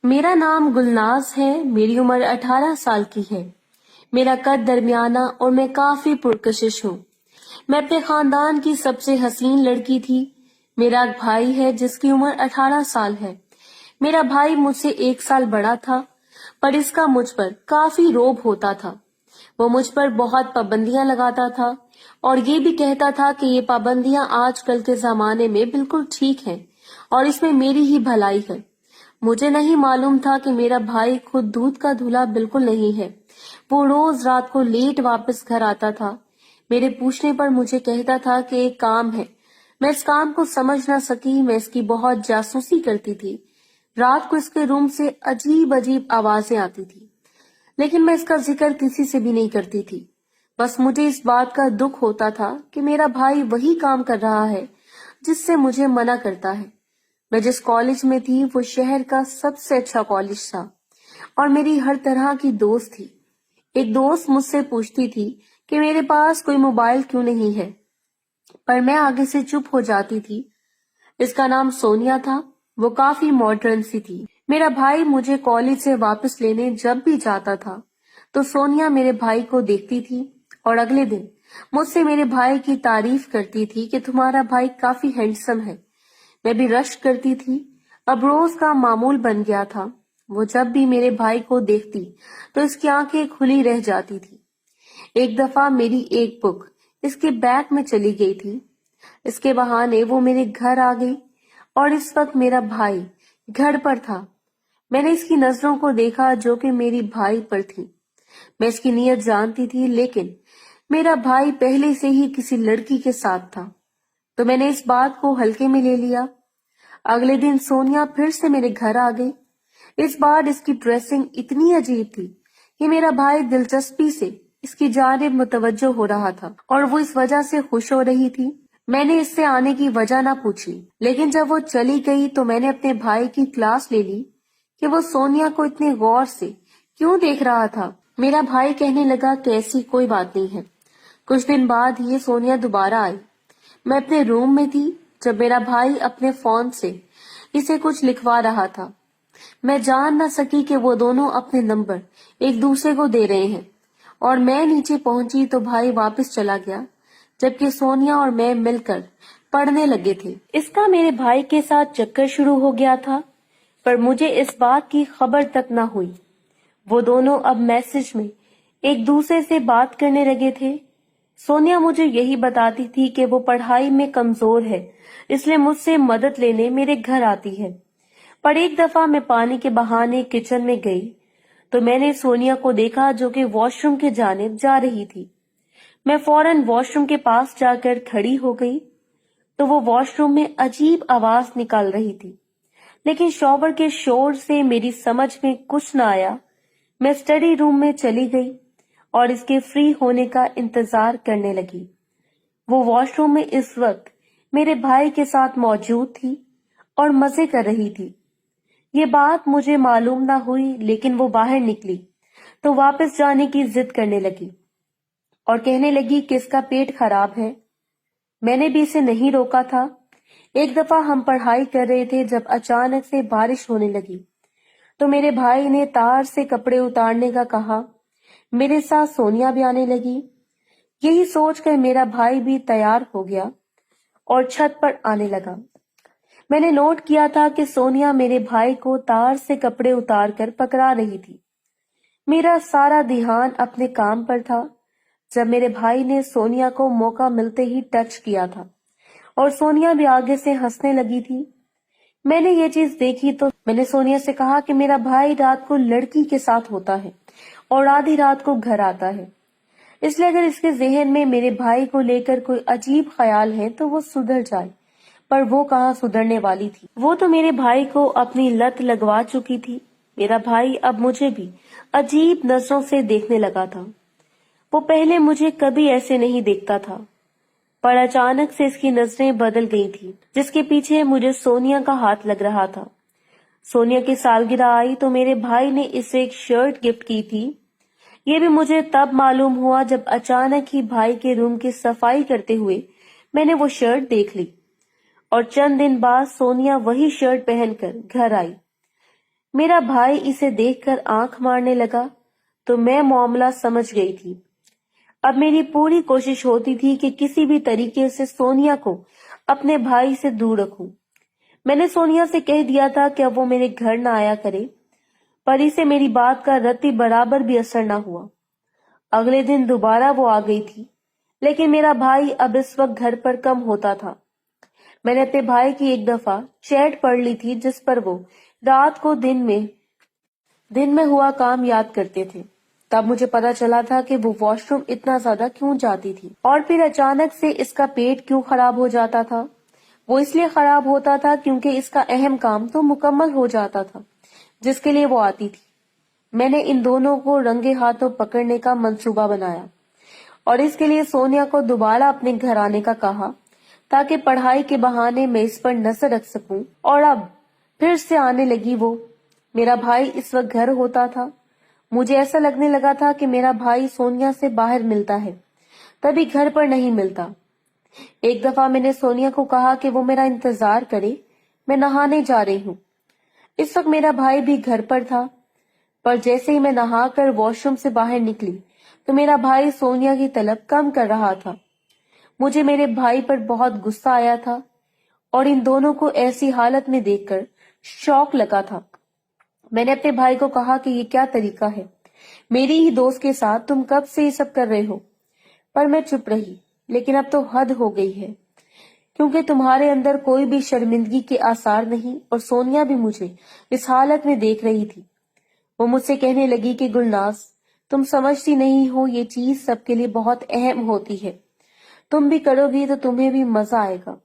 मेरा नाम गुलनाज है। मेरी उम्र 18 साल की है। मेरा कद दरमियाना और मैं काफी पुरकशिश हूँ। मैं अपने खानदान की सबसे हसीन लड़की थी। मेरा एक भाई है जिसकी उम्र 18 साल है। मेरा भाई मुझसे 1 साल बड़ा था, पर इसका मुझ पर काफी रोब होता था। वो मुझ पर बहुत पाबंदियां लगाता था और ये भी कहता था कि ये पाबंदियां आजकल के जमाने में बिल्कुल ठीक हैं और इसमें मेरी ही भलाई है। मुझे नहीं मालूम था कि मेरा भाई खुद दूध का धुला बिल्कुल नहीं है। वो रोज रात को लेट वापस घर आता था। मेरे पूछने पर मुझे कहता था कि एक काम है। मैं इस काम को समझ ना सकी। मैं इसकी बहुत जासूसी करती थी। रात को इसके रूम से अजीब अजीब आवाजें आती थी, लेकिन मैं इसका जिक्र किसी से भी नहीं करती थी। बस मुझे इस बात का दुख होता था कि मेरा भाई वही काम कर रहा है जिससे मुझे मना करता है। मैं जिस कॉलेज में थी वो शहर का सबसे अच्छा कॉलेज था और मेरी हर तरह की दोस्त थी। एक दोस्त मुझसे पूछती थी कि मेरे पास कोई मोबाइल क्यों नहीं है, पर मैं आगे से चुप हो जाती थी। इसका नाम सोनिया था। वो काफी मॉडर्न सी थी। मेरा भाई मुझे कॉलेज से वापस लेने जब भी जाता था तो सोनिया मेरे भाई को देखती थी और अगले दिन मुझसे मेरे भाई की तारीफ करती थी कि तुम्हारा भाई काफी हैंडसम है। मैं भी रश करती थी। अब रोज का मामूल बन गया था। वो जब भी मेरे भाई को देखती तो इसकी आंखें खुली रह जाती थी। एक दफा मेरी एक बुक इसके बैग में चली गई थी। इसके बहाने वो मेरे घर आ गई और इस वक्त मेरा भाई घर पर था। मैंने इसकी नजरों को देखा जो कि मेरी भाई पर थी। मैं इसकी नीयत जानती थी, लेकिन मेरा भाई पहले से ही किसी लड़की के साथ था, तो मैंने इस बात को हल्के में ले लिया। अगले दिन सोनिया फिर से मेरे घर आ गई। इस बार इसकी ड्रेसिंग इतनी अजीब थी कि मेरा भाई दिलचस्पी से इसकी जानिब मुतवज्जो हो रहा था और वो इस वजह से खुश हो रही थी। मैंने इससे आने की वजह ना पूछी, लेकिन जब वो चली गई तो मैंने अपने भाई की क्लास ले ली कि वो सोनिया को इतने गौर से क्यों देख रहा था। मेरा भाई कहने लगा कि ऐसी कोई बात नहीं है। कुछ दिन बाद ये सोनिया दोबारा आई। मैं अपने रूम में थी जब मेरा भाई अपने फोन से इसे कुछ लिखवा रहा था। मैं जान न सकी कि वो दोनों अपने नंबर एक दूसरे को दे रहे हैं और मैं नीचे पहुंची तो भाई वापस चला गया, जबकि सोनिया और मैं मिलकर पढ़ने लगे थे। इसका मेरे भाई के साथ चक्कर शुरू हो गया था, पर मुझे इस बात की खबर तक न हुई। वो दोनों अब मैसेज में एक दूसरे से बात करने लगे थे। सोनिया मुझे यही बताती थी कि वो पढ़ाई में कमजोर है, इसलिए मुझसे मदद लेने मेरे घर आती है। पर एक दफा मैं पानी के बहाने किचन में गई तो मैंने सोनिया को देखा जो कि वॉशरूम के जानिब जा रही थी। मैं फौरन वॉशरूम के पास जाकर खड़ी हो गई तो वो वॉशरूम में अजीब आवाज निकाल रही थी, लेकिन शॉवर के शोर से मेरी समझ में कुछ न आया। मैं स्टडी रूम में चली गई और इसके फ्री होने का इंतजार करने लगी। वो वॉशरूम में इस वक्त मेरे भाई के साथ मौजूद थी और मजे कर रही थी। ये बात मुझे मालूम ना हुई, लेकिन वो बाहर निकली तो वापस जाने की जिद करने लगी और कहने लगी कि इसका पेट खराब है। मैंने भी इसे नहीं रोका था। एक दफा हम पढ़ाई कर रहे थे जब अचानक से बारिश होने लगी तो मेरे भाई ने तार से कपड़े उतारने का कहा। मेरे साथ सोनिया भी आने लगी। यही सोचकर मेरा भाई भी तैयार हो गया और छत पर आने लगा। मैंने नोट किया था कि सोनिया मेरे भाई को तार से कपड़े उतार कर पकड़ा रही थी। मेरा सारा ध्यान अपने काम पर था जब मेरे भाई ने सोनिया को मौका मिलते ही टच किया था और सोनिया भी आगे से हंसने लगी थी। मैंने ये चीज देखी तो मैंने सोनिया से कहा कि मेरा भाई रात को लड़की के साथ होता है और आधी रात को घर आता है, इसलिए अगर इसके जहन में मेरे भाई को लेकर कोई अजीब ख्याल है तो वो सुधर जाए। पर वो कहाँ सुधरने वाली थी। वो तो मेरे भाई को अपनी लत लगवा चुकी थी। मेरा भाई अब मुझे भी अजीब नजरों से देखने लगा था। वो पहले मुझे कभी ऐसे नहीं देखता था, पर अचानक से इसकी नजरें बदल गई थी, जिसके पीछे मुझे सोनिया का हाथ लग रहा था। सोनिया की सालगिरह आई तो मेरे भाई ने इसे एक शर्ट गिफ्ट की थी। ये भी मुझे तब मालूम हुआ जब अचानक ही भाई के रूम की सफाई करते हुए मैंने वो शर्ट देख ली और चंद दिन बाद सोनिया वही शर्ट पहनकर घर आई। मेरा भाई इसे देखकर आंख मारने लगा तो मैं मामला समझ गई थी। अब मेरी पूरी कोशिश होती थी कि किसी भी तरीके से सोनिया को अपने भाई से दूर रखूं। मैंने सोनिया से कह दिया था कि अब वो मेरे घर न आया करे, पर इसे मेरी बात का रत्ती बराबर भी असर न हुआ। अगले दिन दोबारा वो आ गई थी, लेकिन मेरा भाई अब इस वक्त घर पर कम होता था। मैंने अपने भाई की एक दफा चैट पढ़ ली थी जिस पर वो रात को दिन में हुआ काम याद करते थे। तब मुझे पता चला था कि वो वॉशरूम इतना ज्यादा क्यों जाती थी और फिर अचानक से इसका पेट क्यों खराब हो जाता था। वो इसलिए खराब होता था क्योंकि इसका अहम काम तो मुकम्मल हो जाता था जिसके लिए वो आती थी। मैंने इन दोनों को रंगे हाथों पकड़ने का मंसूबा बनाया और इसके लिए सोनिया को दोबारा अपने घर आने का कहा ताकि पढ़ाई के बहाने मैं इस पर नजर रख सकूं। और अब फिर से आने लगी वो। मेरा भाई इस वक्त घर होता था। मुझे ऐसा लगने लगा था कि मेरा भाई सोनिया से बाहर मिलता है, तभी घर पर नहीं मिलता। एक दफा मैंने सोनिया को कहा कि वो मेरा इंतजार करे, मैं नहाने जा रही हूँ। इस वक्त मेरा भाई भी घर पर था, पर जैसे ही मैं नहाकर वॉशरूम से बाहर निकली तो मेरा भाई सोनिया की तलब कम कर रहा था। मुझे मेरे भाई पर बहुत गुस्सा आया था और इन दोनों को ऐसी हालत में देखकर शौक लगा था। मैंने अपने भाई को कहा कि ये क्या तरीका है, मेरी ही दोस्त के साथ तुम कब से ये सब कर रहे हो। पर मैं चुप रही। लेकिन अब तो हद हो गई है, क्योंकि तुम्हारे अंदर कोई भी शर्मिंदगी के आसार नहीं और सोनिया भी मुझे इस हालत में देख रही थी। वो मुझसे कहने लगी कि गुलनाज, तुम समझती नहीं हो, ये चीज सबके लिए बहुत अहम होती है। तुम भी करोगी तो तुम्हें भी मजा आएगा।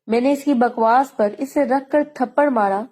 मैंने इसकी बकवास पर इसे रख कर थप्पड़ मारा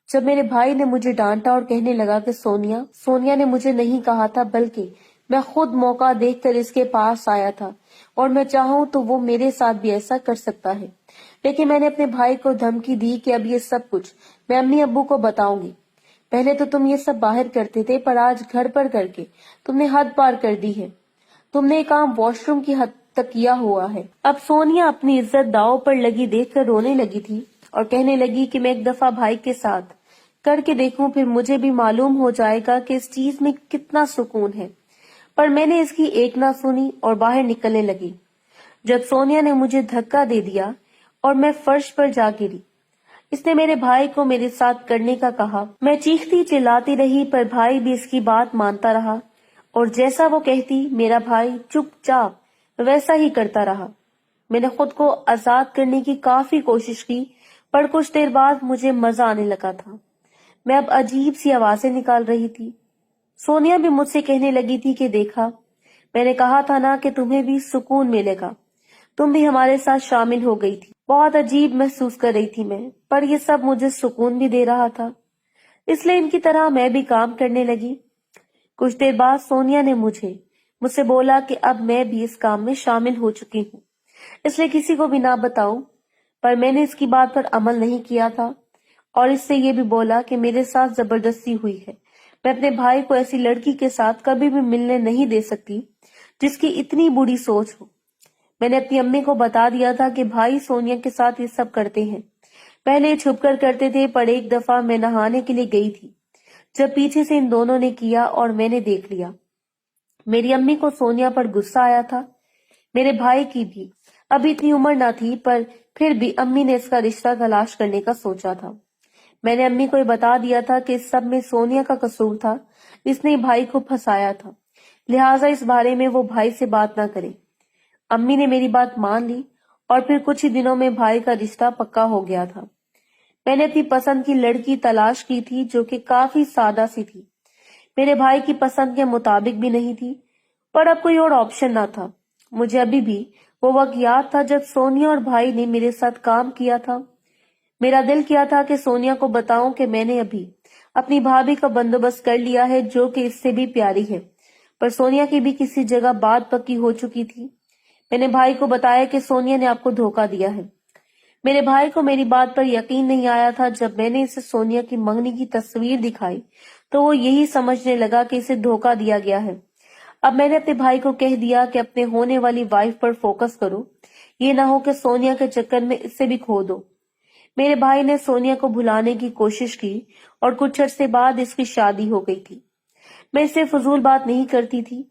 जब मेरे भाई ने मुझे डांटा और कहने लगा कि सोनिया ने मुझे नहीं कहा था, बल्कि मैं खुद मौका देखकर इसके पास आया था और मैं चाहूं तो वो मेरे साथ भी ऐसा कर सकता है। लेकिन मैंने अपने भाई को धमकी दी कि अब ये सब कुछ मैं अम्मी अब्बू को बताऊंगी। पहले तो तुम ये सब बाहर करते थे, पर आज घर पर करके तुमने हद पार कर दी है। तुमने ये काम वॉशरूम की हद तक किया हुआ है। अब सोनिया अपनी इज्जत दांव पर लगी देखकर रोने लगी थी और कहने लगी कि मैं एक दफा भाई के साथ करके देखूं, फिर मुझे भी मालूम हो जाएगा कि इस चीज में कितना सुकून है। पर मैंने इसकी एक ना सुनी और बाहर निकलने लगी जब सोनिया ने मुझे धक्का दे दिया और मैं फर्श पर जा गिरी। इसने मेरे भाई को मेरे साथ करने का कहा। मैं चीखती चिल्लाती रही, पर भाई भी इसकी बात मानता रहा और जैसा वो कहती मेरा भाई चुपचाप वैसा ही करता रहा। मैंने खुद को आजाद करने की काफी कोशिश की, पर कुछ देर बाद मुझे मजा आने लगा था। मैं अब अजीब सी आवाजें निकाल रही थी। सोनिया भी मुझसे कहने लगी थी कि देखा, मैंने कहा था ना कि तुम्हें भी सुकून मिलेगा। तुम भी हमारे साथ शामिल हो गई थी। बहुत अजीब महसूस कर रही थी मैं, पर ये सब मुझे सुकून भी दे रहा था, इसलिए इनकी तरह मैं भी काम करने लगी। कुछ देर बाद सोनिया ने मुझसे बोला कि अब मैं भी इस काम में शामिल हो चुकी हूँ, इसलिए किसी को भी ना बताऊं। पर मैंने इसकी बात पर अमल नहीं किया था और इससे ये भी बोला कि मेरे साथ जबरदस्ती हुई है। मैं अपने भाई को ऐसी लड़की के साथ कभी भी मिलने नहीं दे सकती जिसकी इतनी बुरी सोच हो। मैंने अपनी अम्मी को बता दिया था कि भाई सोनिया के साथ ये सब करते हैं। पहले ये छुपकर करते थे, पर एक दफा मैं नहाने के लिए गई थी जब पीछे से इन दोनों ने किया और मैंने देख लिया। मेरी अम्मी को सोनिया पर गुस्सा आया था, मेरे भाई की भी। अभी इतनी उम्र ना थी, पर फिर भी अम्मी ने इसका रिश्ता तलाश करने का सोचा था। मैंने अम्मी को ये बता दिया था कि इस सब में सोनिया का कसूर था, इसने भाई को फंसाया था, लिहाजा इस बारे में वो भाई से बात ना करे। अम्मी ने मेरी बात मान ली और फिर कुछ ही दिनों में भाई का रिश्ता पक्का हो गया था। मैंने अपनी पसंद की लड़की तलाश की थी जो कि काफी सादा सी थी, मेरे भाई की पसंद के मुताबिक भी नहीं थी, पर अब कोई और ऑप्शन ना था। मुझे अभी भी वो वक्त याद था जब सोनिया और भाई ने मेरे साथ काम किया था। मेरा दिल किया था कि सोनिया को बताऊं कि मैंने अभी अपनी भाभी का बंदोबस्त कर लिया है जो कि इससे भी प्यारी है, पर सोनिया की भी किसी जगह बात पक्की हो चुकी थी। मैंने भाई को बताया कि सोनिया ने आपको धोखा दिया है। मेरे भाई को मेरी बात पर यकीन नहीं आया था। जब मैंने इसे सोनिया की मंगनी की तस्वीर दिखाई तो वो यही समझने लगा कि इसे धोखा दिया गया है। अब मैंने अपने भाई को कह दिया कि अपने होने वाली वाइफ पर फोकस करो, ये ना हो कि सोनिया के चक्कर में इससे भी खो दो। میرے بھائی نے سونیا کو بھلانے کی کوشش کی اور کچھ عرصے بعد اس کی شادی ہو گئی تھی۔ میں اس سے فضول بات نہیں کرتی تھی۔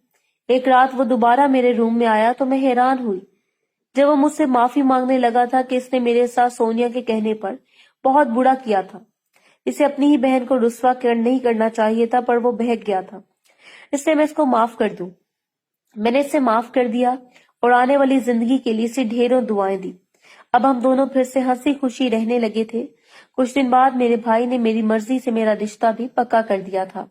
ایک رات وہ دوبارہ میرے روم میں آیا تو میں حیران ہوئی جب وہ مجھ سے معافی مانگنے لگا تھا کہ اس نے میرے ساتھ سونیا کے کہنے پر بہت برا کیا تھا۔ اسے اپنی ہی بہن کو رسوا نہیں کرنا چاہیے تھا، پر وہ بہک گیا تھا، اس لیے میں اس کو معاف کر دوں۔ میں نے اسے معاف کر دیا اور آنے والی زندگی کے لیے اسے ڈھیروں دعائیں دی۔ اب ہم دونوں پھر سے ہنسی خوشی رہنے لگے تھے۔ کچھ دن بعد میرے بھائی نے میری مرضی سے میرا رشتہ بھی پکا کر دیا تھا۔